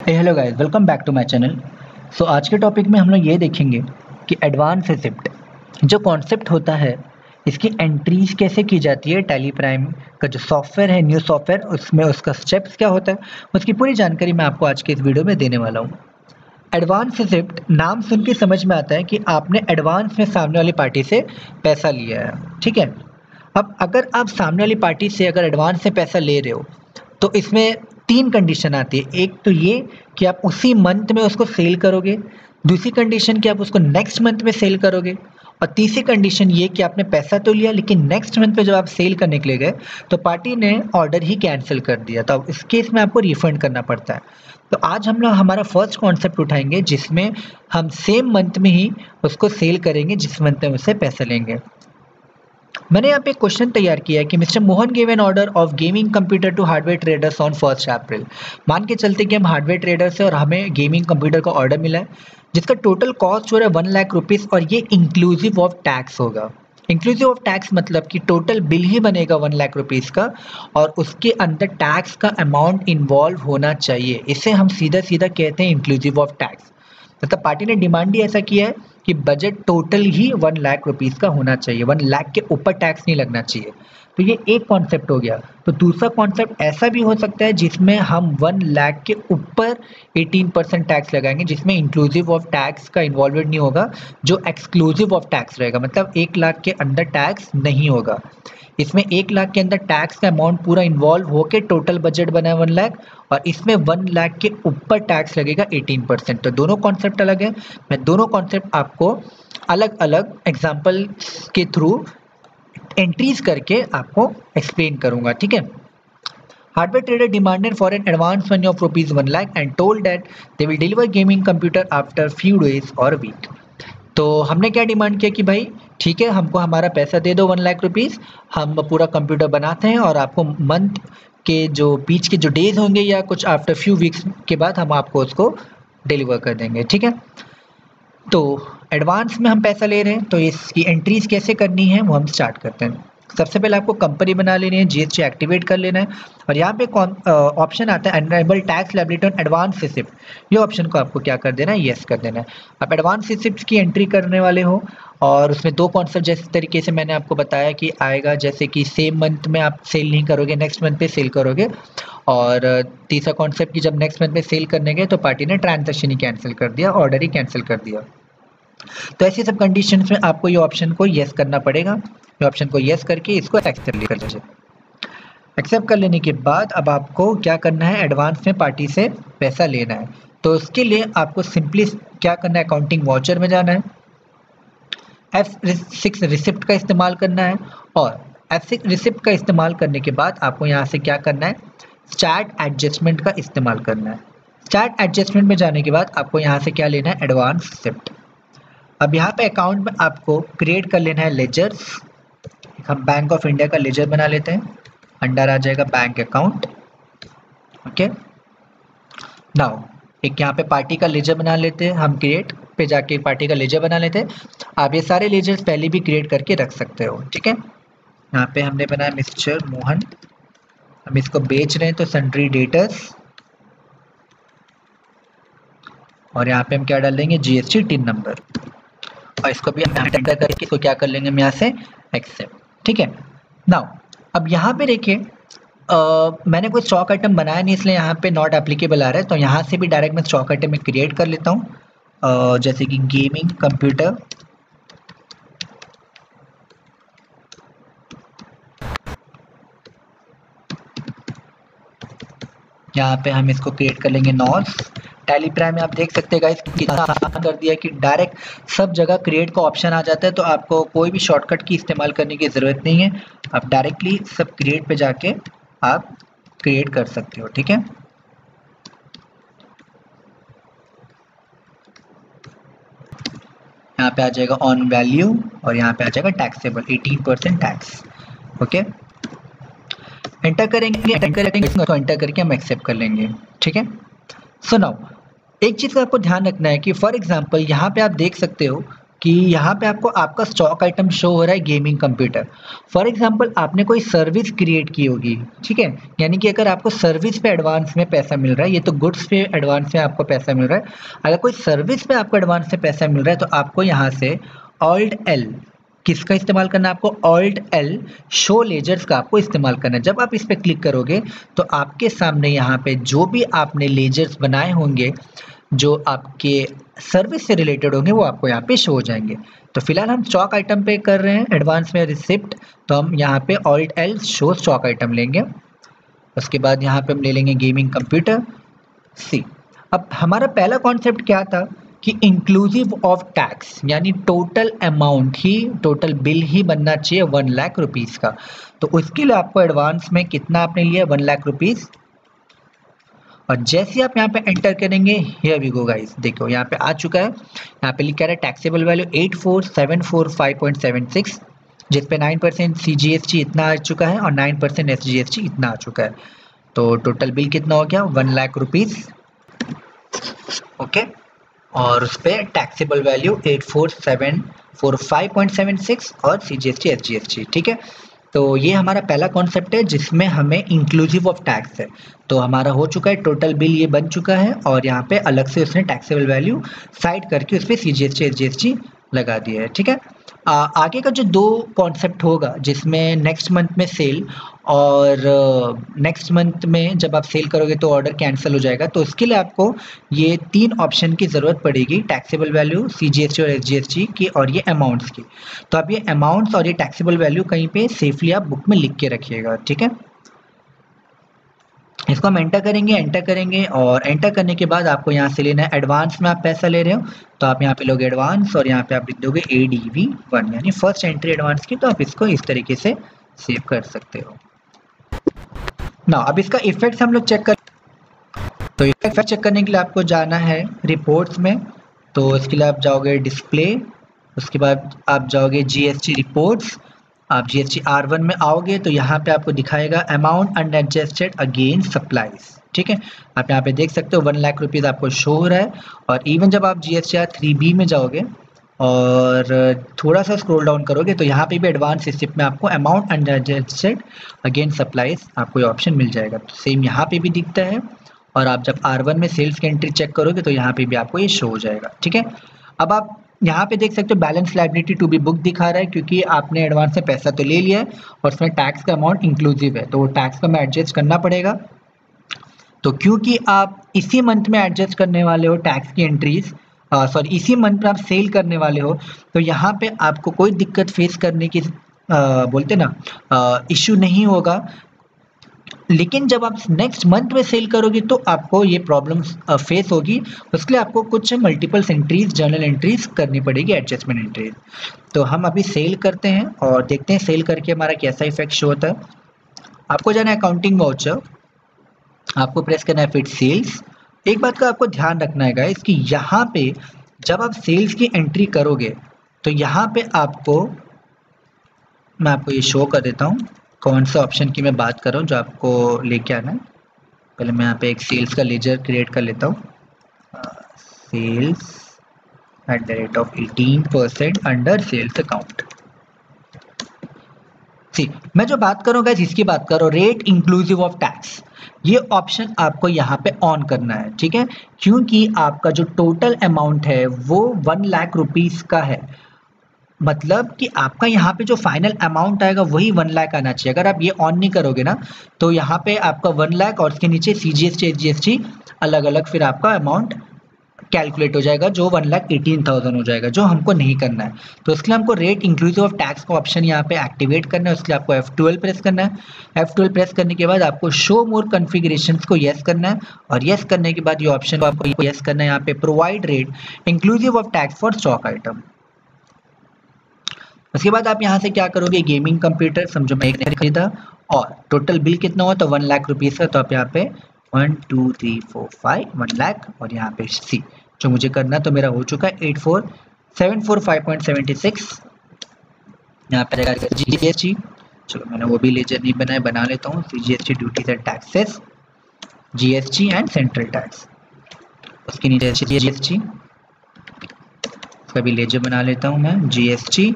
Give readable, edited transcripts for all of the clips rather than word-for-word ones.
Hello guys, welcome back to my channel. So आज के topic में हम लोग ये देखेंगे कि एडवांस रिसिप्ट जो कॉन्सेप्ट होता है, इसकी एंट्रीज कैसे की जाती है। टैली प्राइम का जो सॉफ्टवेयर है, न्यू सॉफ्टवेयर, उसमें उसका स्टेप्स क्या होता है, उसकी पूरी जानकारी मैं आपको आज के इस वीडियो में देने वाला हूँ। एडवांस रिसिप्ट नाम सुन के समझ में आता है कि आपने एडवांस में सामने वाली पार्टी से पैसा लिया है, ठीक है। अब अगर आप सामने वाली पार्टी से अगर एडवांस से पैसा ले रहे हो तो इसमें 3 कंडीशन आती है। एक तो ये कि आप उसी मंथ में उसको सेल करोगे, दूसरी कंडीशन कि आप उसको नेक्स्ट मंथ में सेल करोगे, और तीसरी कंडीशन ये कि आपने पैसा तो लिया लेकिन नेक्स्ट मंथ पे जब आप सेल करने के लिए गए तो पार्टी ने ऑर्डर ही कैंसिल कर दिया, तो अब इस केस में आपको रिफंड करना पड़ता है। तो आज हम लोग हमारा फर्स्ट कॉन्सेप्ट उठाएंगे जिसमें हम सेम मंथ में ही उसको सेल करेंगे जिस मंथ में उससे पैसा लेंगे। मैंने यहाँ पे एक क्वेश्चन तैयार किया है कि mister Mohan give an order of gaming computer to hardware traders on 1 April. मान के चलते कि हम हार्डवेयर ट्रेडर्स से और हमें गेमिंग कंप्यूटर का ऑर्डर मिला है जिसका टोटल कॉस्ट हो रहा है 1,00,000 रुपीज़, और ये इंक्लूसिव ऑफ टैक्स होगा। इंक्लूसिव ऑफ टैक्स मतलब कि टोटल बिल ही बनेगा 1,00,000 रुपीज़ का, और उसके अंदर टैक्स का अमाउंट इन्वॉल्व होना चाहिए। इसे हम सीधा सीधा कहते हैं इंक्लूसिव ऑफ टैक्स। मतलब पार्टी ने डिमांड ही ऐसा किया है कि बजट टोटल ही 1,00,000 रुपीज़ का होना चाहिए, 1,00,000 के ऊपर टैक्स नहीं लगना चाहिए। तो ये एक कॉन्सेप्ट हो गया। तो दूसरा कॉन्सेप्ट ऐसा भी हो सकता है जिसमें हम 1,00,000 के ऊपर 18% टैक्स लगाएंगे, जिसमें इंक्लूसिव ऑफ टैक्स का इन्वॉल्वमेंट नहीं होगा, जो एक्सक्लूसिव ऑफ टैक्स रहेगा, मतलब 1,00,000 के अंदर टैक्स नहीं होगा। इसमें 1,00,000 के अंदर टैक्स का अमाउंट पूरा इन्वॉल्व होकर टोटल बजट बना है 1,00,000, और इसमें 1,00,000 के ऊपर टैक्स लगेगा 18%। तो दोनों कॉन्सेप्ट अलग है। मैं दोनों कॉन्सेप्ट आपको अलग अलग एग्जाम्पल के थ्रू एंट्रीज करके आपको एक्सप्लेन करूंगा, ठीक है। Hardware trader demanded for an advance money of rupees 1,00,000 and told that they will deliver gaming computer after few days और वीक। तो हमने क्या डिमांड किया कि भाई ठीक है, हमको हमारा पैसा दे दो 1,00,000 रुपीज़, हम पूरा कंप्यूटर बनाते हैं और आपको मंथ के जो बीच के जो डेज होंगे या कुछ आफ्टर फ्यू वीक्स के बाद हम आपको उसको डिलीवर कर देंगे, ठीक है। तो एडवांस में हम पैसा ले रहे हैं, तो इसकी एंट्रीज कैसे करनी है वो हम स्टार्ट करते हैं। सबसे पहले आपको कंपनी बना लेनी है, जीएसटी एक्टिवेट कर लेना है, और यहाँ पे ऑप्शन आता है enable tax liability on advance receipt. ये ऑप्शन को आपको क्या कर देना है, येस कर देना है। आप एडवांस रिसिप्ट की एंट्री करने वाले हो, और उसमें दो कॉन्सेप्ट जिस तरीके से मैंने आपको बताया कि आएगा, जैसे कि सेम मंथ में आप सेल नहीं करोगे, नेक्स्ट मंथ पे सेल करोगे, और तीसरा कॉन्सेप्ट कि जब नेक्स्ट मंथ में सेल करने गए तो पार्टी ने ट्रांजैक्शन ही कैंसिल कर दिया, ऑर्डर ही कैंसिल कर दिया। तो ऐसी सब कंडीशंस में आपको ये ऑप्शन को येस करना पड़ेगा। ये ऑप्शन को येस करके इसको एक्सेप्ट कर लीजिए। एक्सेप्ट कर लेने के बाद अब आपको क्या करना है, एडवांस में पार्टी से पैसा लेना है। तो उसके लिए आपको सिंपली क्या करना है, अकाउंटिंग वाउचर में जाना है, F6 रिसिप्ट का इस्तेमाल करना है, और F6 रिसिप्ट का इस्तेमाल करने के बाद आपको यहाँ से क्या करना है, स्टार्ट एडजस्टमेंट का इस्तेमाल करना है। स्टार्ट एडजस्टमेंट में जाने के बाद आपको यहाँ से क्या लेना है, एडवांस रिसिप्ट। अब यहाँ पे अकाउंट में आपको क्रिएट कर लेना है लेजर। हम बैंक ऑफ इंडिया का लेजर बना लेते हैं, अंडर आ जाएगा बैंक अकाउंट, ओके। नाउ एक यहाँ पे पार्टी का लेजर बना लेते हैं, हम क्रिएट पे जाके पार्टी का लेजर बना लेते हैं। आप ये सारे लेजर्स पहले भी क्रिएट करके रख सकते हो, ठीक है। यहाँ पे हमने बनाया मिस्टर मोहन, हम इसको बेच रहे हैं तो सन्ड्री डेटर्स, और यहाँ पे हम क्या डाल देंगे, जीएसटी टिन नंबर, और इसको भी हम एंटर करके इसको क्या कर लेंगे हम यहाँ से एक्सेप्ट, ठीक है। नाउ अब यहाँ पे देखिए, मैंने कोई स्टॉक आइटम बनाया नहीं इसलिए यहाँ पे नॉट एप्लीकेबल आ रहा है, तो यहाँ से भी डायरेक्ट मैं स्टॉक आइटम में क्रिएट कर लेता हूँ, जैसे कि गेमिंग कंप्यूटर, यहाँ पे हम इसको क्रिएट कर लेंगे नॉस। टैली प्राइम में आप देख सकते हैं गाइस कितना आसान कर दिया कि डायरेक्ट सब जगह क्रिएट का ऑप्शन आ जाता है, तो आपको कोई भी शॉर्टकट की इस्तेमाल करने की ज़रूरत नहीं है। आप डायरेक्टली सब क्रिएट पे जाके आप क्रिएट कर सकते हो, ठीक है। यहाँ पे आ जाएगा ऑन वैल्यू, और यहाँ पे आ जाएगा टैक्सेबल 18% टैक्स, ओके। एंटर करेंगे, एंटर करके हम एक्सेप्ट कर लेंगे, ठीक है। सो नाउ एक चीज़ का आपको ध्यान रखना है कि फॉर एग्जांपल यहाँ पे आप देख सकते हो कि यहाँ पे आपको आपका स्टॉक आइटम शो हो रहा है गेमिंग कंप्यूटर। फॉर एग्जांपल आपने कोई सर्विस क्रिएट की होगी, ठीक है, यानी कि अगर आपको सर्विस पे एडवांस में पैसा मिल रहा है, ये तो गुड्स पे एडवांस में आपको पैसा मिल रहा है, अगर कोई सर्विस पे आपको एडवांस में पैसा मिल रहा है तो आपको यहाँ से ऑल्ट एल किसका इस्तेमाल करना है, आपको ऑल्ट एल शो लेजर्स का आपको इस्तेमाल करना है। जब आप इस पर क्लिक करोगे तो आपके सामने यहाँ पे जो भी आपने लेजर्स बनाए होंगे जो आपके सर्विस से रिलेटेड होंगे वो आपको यहाँ पे शो हो जाएंगे। तो फिलहाल हम स्टॉक आइटम पे कर रहे हैं एडवांस में रिसिप्ट, तो हम यहाँ पे alt L show stock item लेंगे। उसके बाद यहाँ पे हम ले लेंगे गेमिंग कंप्यूटर सी। अब हमारा पहला कॉन्सेप्ट क्या था कि इंक्लूसिव ऑफ टैक्स, यानी टोटल अमाउंट ही, टोटल बिल ही बनना चाहिए 1 लाख रुपीज़ का। तो उसके लिए आपको एडवांस में कितना आपने लिया, 1 लाख रुपीज़। और जैसे आप यहाँ पे एंटर करेंगे, हियर वी गो गाइस, देखो यहाँ पे आ चुका है, यहाँ पे लिखा है टैक्सेबल वैल्यू 84,745.76, जिस पे 9% CGST इतना आ चुका है और 9% SGST इतना आ चुका है। तो टोटल बिल कितना हो गया, 1 लाख रुपीज़, ओके। और उस पर टैक्सेबल वैल्यू 84,745.76 और CGST SGST, ठीक है। तो ये हमारा पहला कॉन्सेप्ट है जिसमें हमें इंक्लूसिव ऑफ टैक्स है। तो हमारा हो चुका है, टोटल बिल ये बन चुका है और यहाँ पे अलग से उसने टैक्सेबल वैल्यू साइड करके उस पर CGST SGST लगा दिया है, ठीक है। आगे का जो 2 कॉन्सेप्ट होगा जिसमें नेक्स्ट मंथ में सेल और नेक्स्ट मंथ में जब आप सेल करोगे तो ऑर्डर कैंसिल हो जाएगा, तो उसके लिए आपको ये 3 ऑप्शन की ज़रूरत पड़ेगी, टैक्सेबल वैल्यू, CGST और SGST की, और ये अमाउंट्स की। तो आप ये अमाउंट्स और ये टैक्सेबल वैल्यू कहीं पे सेफली आप बुक में लिख के रखिएगा, ठीक है। इसको हम एंटर करेंगे और एंटर करने के बाद आपको यहाँ से लेना है, एडवांस में आप पैसा ले रहे हो तो आप यहाँ पे लोगे एडवांस और यहाँ पे आप लिख दोगे ADV1, यानी फर्स्ट एंट्री एडवांस की। तो आप इसको इस तरीके से सेव कर सकते हो ना। अब इसका इफेक्ट हम लोग चेक कर, तो इफेक्ट चेक करने के लिए आपको जाना है रिपोर्ट्स में, तो इसके लिए आप जाओगे डिस्प्ले, उसके बाद आप जाओगे GST रिपोर्ट्स, आप GST R1 में आओगे तो यहाँ पे आपको दिखाएगा अमाउंट अनएडजस्टेड अगेंस्ट सप्लाईज, ठीक है। आप यहाँ पे देख सकते हो 1 लाख रुपीज़ आपको शो हो रहा है। और इवन जब आप GSTR 3B में जाओगे और थोड़ा सा स्क्रॉल डाउन करोगे तो यहाँ पे भी एडवांस रिसिप्ट में आपको अमाउंट अनएडजस्टेड अगेंस्ट सप्लाईज आपको ये ऑप्शन मिल जाएगा। तो सेम यहाँ पे भी दिखता है और आप जब R1 में सेल्स की एंट्री चेक करोगे तो यहाँ पे भी आपको ये शो हो जाएगा, ठीक है। अब आप यहाँ पे देख सकते हो balance liability to be book दिखा रहा है क्योंकि आपने एडवांस में पैसा तो ले लिया है और उसमें टैक्स का अमाउंट इंक्लूसिव है, तो वो टैक्स को हमें एडजस्ट करना पड़ेगा। तो क्योंकि आप इसी मंथ में एडजस्ट करने वाले हो टैक्स की एंट्रीज, सॉरी इसी मंथ में आप सेल करने वाले हो, तो यहाँ पे आपको कोई दिक्कत फेस करने की बोलते ना इश्यू नहीं होगा। लेकिन जब आप नेक्स्ट मंथ में सेल करोगे तो आपको ये प्रॉब्लम्स फेस होगी, उसके लिए आपको कुछ मल्टीपल एंट्रीज, जर्नल एंट्रीज करनी पड़ेगी, एडजस्टमेंट एंट्रीज। तो हम अभी सेल करते हैं और देखते हैं सेल करके हमारा कैसा इफेक्ट शो होता है। आपको जाना है अकाउंटिंग वाउचर, आपको प्रेस करना है फिट सेल्स। एक बात का आपको ध्यान रखना है गाइस कि यहाँ पे जब आप सेल्स की एंट्री करोगे तो यहाँ पे आपको, मैं आपको ये शो कर देता हूँ कौन सा ऑप्शन की मैं बात कर रहा हूँ जो आपको लेके आना है। पहले मैं यहाँ पे एक सेल्स का लेजर क्रिएट कर लेता हूँ, sales at the rate of 18% under sales account. See मैं जो बात करूँ गाइस इसकी बात करो, रेट इंक्लूसिव ऑफ टैक्स, ये ऑप्शन आपको यहाँ पे ऑन करना है, ठीक है। क्योंकि आपका जो टोटल अमाउंट है वो 1 लाख रुपीज़ का है, मतलब कि आपका यहाँ पे जो फाइनल अमाउंट आएगा वही 1 लाख आना चाहिए। अगर आप ये ऑन नहीं करोगे ना तो यहाँ पे आपका 1 लाख और उसके नीचे CGST SGST अलग अलग फिर आपका अमाउंट कैलकुलेट हो जाएगा जो 1,18,000 हो जाएगा, जो हमको नहीं करना है। तो इसके लिए हमको रेट इंक्लूसिव ऑफ टैक्स का ऑप्शन यहाँ पे एक्टिवेट करना है, उसके लिए आपको F12 प्रेस करना है। F12 प्रेस करने के बाद आपको शो मोर कॉन्फ़िगरेशंस को येस करना है और येस करने के बाद ये ऑप्शन को आपको येस करना है यहाँ पे provide rate inclusive of tax for stock item. उसके बाद आप यहाँ से क्या करोगे, गेमिंग कंप्यूटर समझो मैं एक ने खरीदा और टोटल बिल कितना हुआ तो 1 लाख रुपीज़ का, तो आप यहाँ पे 1 2 3 4 5 1 लाख और यहाँ पे C जो मुझे करना तो मेरा हो चुका है 84,745.76। यहाँ पे GST, चलो मैंने वो भी लेजर नहीं बनाया, बना लेता हूँ, CGST duties and taxes, GST and central tax, उसके नीचे GST, इसका भी लेजर बना लेता हूँ मैं, GST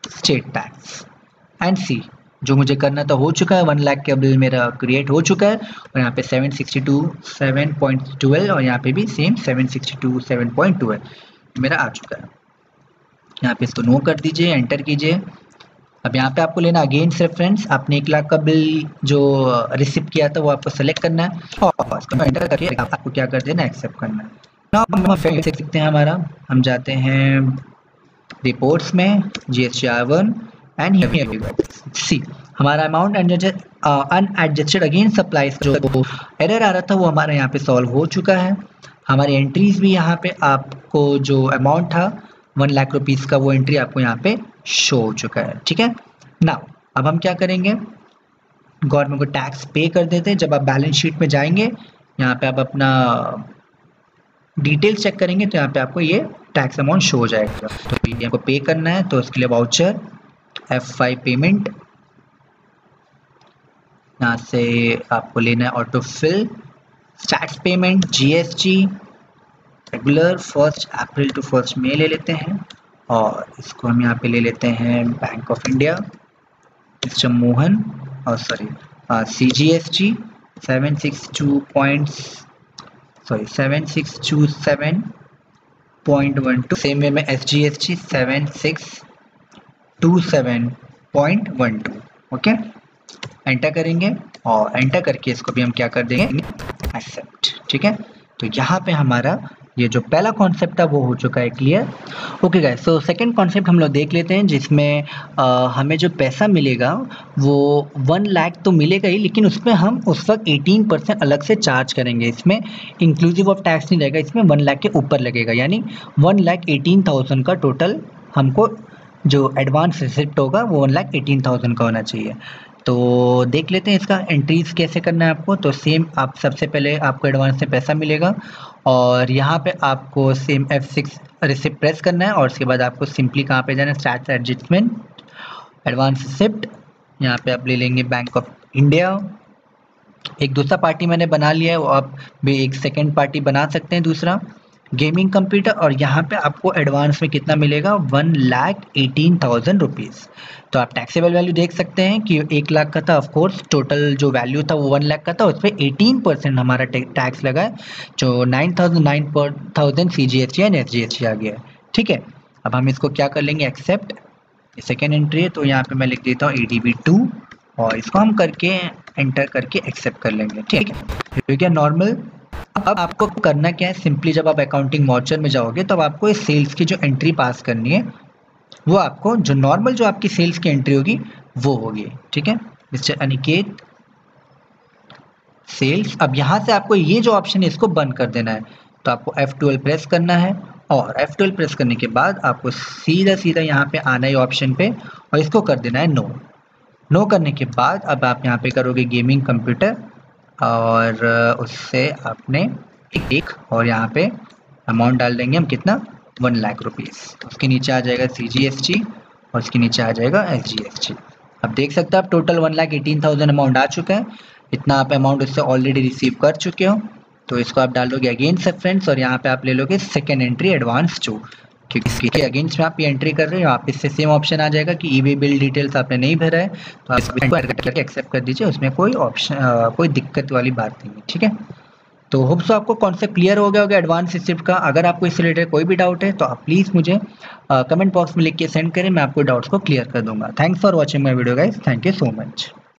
स्टेट टैक्स एंड सी। जो मुझे करना था हो चुका है, 1 लाख का बिल मेरा क्रिएट हो चुका है और यहाँ पे 762.12 और यहाँ पे भी सेम 762.7.12 मेरा आ चुका है। यहाँ पे इसको नो कर दीजिए, एंटर कीजिए। अब यहाँ पे आपको लेना अगेंस्ट रेफरेंस, आपने 1 लाख का बिल जो रिसीव किया था वो आपको सेलेक्ट करना है और इसको एंटर करके आपको क्या कर देना, एक्सेप्ट करना है। हम देख सकते हैं हमारा, हम जाते हैं रिपोर्ट्स में, GSTR1 एंड सी हमारा अमाउंट अनएडजस्टेड अगेंस्ट सप्लाईज जो एरर आ रहा था वो हमारा यहाँ पे सॉल्व हो चुका है। हमारी एंट्रीज भी यहाँ पे आपको जो अमाउंट था 1 लाख रुपीज़ का वो एंट्री आपको यहाँ पे शो हो चुका है। ठीक है ना, अब हम क्या करेंगे, गवर्नमेंट को टैक्स पे कर देते हैं। जब आप बैलेंस शीट में जाएंगे यहाँ पे आप अपना डिटेल्स चेक करेंगे तो यहाँ पे आपको ये टैक्स अमाउंट शो हो जाएगा। तो पीडीएम को पे करना है तो उसके लिए वाउचर F5 पेमेंट, यहाँ से आपको लेना है autofill, stats payment, GST regular 1 April to 1 मई ले लेते हैं और इसको हम यहाँ पे ले लेते हैं bank of India, mister Mohan और सॉरी CGST 762.7.12, सेम वे में SGST 7627.12। ओके, एंटर करेंगे और एंटर करके इसको भी हम क्या कर देंगे, एक्सेप्ट। ठीक है, तो यहाँ पे हमारा ये जो पहला कॉन्सेप्ट था वो हो चुका है clear. Okay guys, so second concept हम लोग देख लेते हैं जिसमें हमें जो पैसा मिलेगा वो 1 लाख तो मिलेगा ही, लेकिन उसमें हम उस वक्त 18% अलग से चार्ज करेंगे। इसमें इंक्लूसिव ऑफ टैक्स नहीं रहेगा, इसमें 1 लाख के ऊपर लगेगा, यानी 1,18,000 का टोटल हमको जो एडवांस रिसिप्ट होगा वो 1,18,000 का होना चाहिए। तो देख लेते हैं इसका एंट्रीज कैसे करना है आपको। तो सेम आप सबसे पहले आपको एडवांस से पैसा मिलेगा और यहाँ पे आपको सेम F6 रिसिप्ट प्रेस करना है और उसके बाद आपको सिंपली कहाँ पे जाना है, स्टैट्स एडजस्टमेंट, एडवांस रिसिप्ट, यहाँ पे आप ले लेंगे बैंक ऑफ इंडिया। एक दूसरा पार्टी मैंने बना लिया है, वो आप भी एक सेकेंड पार्टी बना सकते हैं दूसरा, गेमिंग कंप्यूटर, और यहाँ पे आपको एडवांस में कितना मिलेगा, 1,18,000 रुपीज़। तो आप टैक्सेबल वैल्यू देख सकते हैं कि 1 लाख का था, ऑफ कोर्स टोटल जो वैल्यू था वो 1 लाख का था, उस पर 18% हमारा टैक्स लगा है, जो 9,000 CGST एंड SGST आ गया है। ठीक है, अब हम इसको क्या कर लेंगे, एक्सेप्ट। सेकेंड एंट्री है तो यहाँ पे मैं लिख देता हूँ ADB2 और इसको हम करके एंटर करके एक्सेप्ट कर लेंगे। ठीक है, नॉर्मल। अब आपको करना क्या है, सिंपली जब आप अकाउंटिंग वाउचर में जाओगे तो अब आपको इस सेल्स की जो एंट्री पास करनी है वो आपको जो नॉर्मल जो आपकी सेल्स की एंट्री होगी वो होगी। ठीक है, मिस्टर अनिकेत सेल्स। अब यहाँ से आपको ये जो ऑप्शन है इसको बंद कर देना है, तो आपको F12 प्रेस करना है और F12 प्रेस करने के बाद आपको सीधा यहाँ पे आना है ऑप्शन पे और इसको कर देना है नो। नो करने के बाद अब आप यहाँ पे करोगे गेमिंग कंप्यूटर और उससे आपने एक और यहाँ पे अमाउंट डाल देंगे हम, कितना, 1 लाख रुपीज़। तो उसके नीचे आ जाएगा CGST और उसके नीचे आ जाएगा SGST। अब देख सकते हैं आप टोटल 1,18,000 अमाउंट आ चुका है, इतना आप अमाउंट उससे ऑलरेडी रिसीव कर चुके हो। तो इसको आप डाल दोगे अगेंस्ट रेफरेंस और यहाँ पे आप ले लोगे सेकेंड एंट्री एडवांस 2, क्योंकि इसके अगेंस्ट में आप ये एंट्री कर रहे हो। आप इससे सेम ऑप्शन आ जाएगा कि ईबे बिल डिटेल्स आपने नहीं भरा है तो आप इसको एंटर करके एक्सेप्ट कर दीजिए, उसमें कोई ऑप्शन कोई दिक्कत वाली बात नहीं है। ठीक है, तो होप सो आपको कॉन्सेप्ट क्लियर हो गया होगा एडवांस रिसिप्ट का। अगर आपको इससे रिलेटेड कोई भी डाउट है तो आप प्लीज़ मुझे कमेंट बॉक्स में लिख के सेंड करें, मैं आपको डाउट्स को क्लियर कर दूंगा। Thanks for watching my video guys, thank you so much.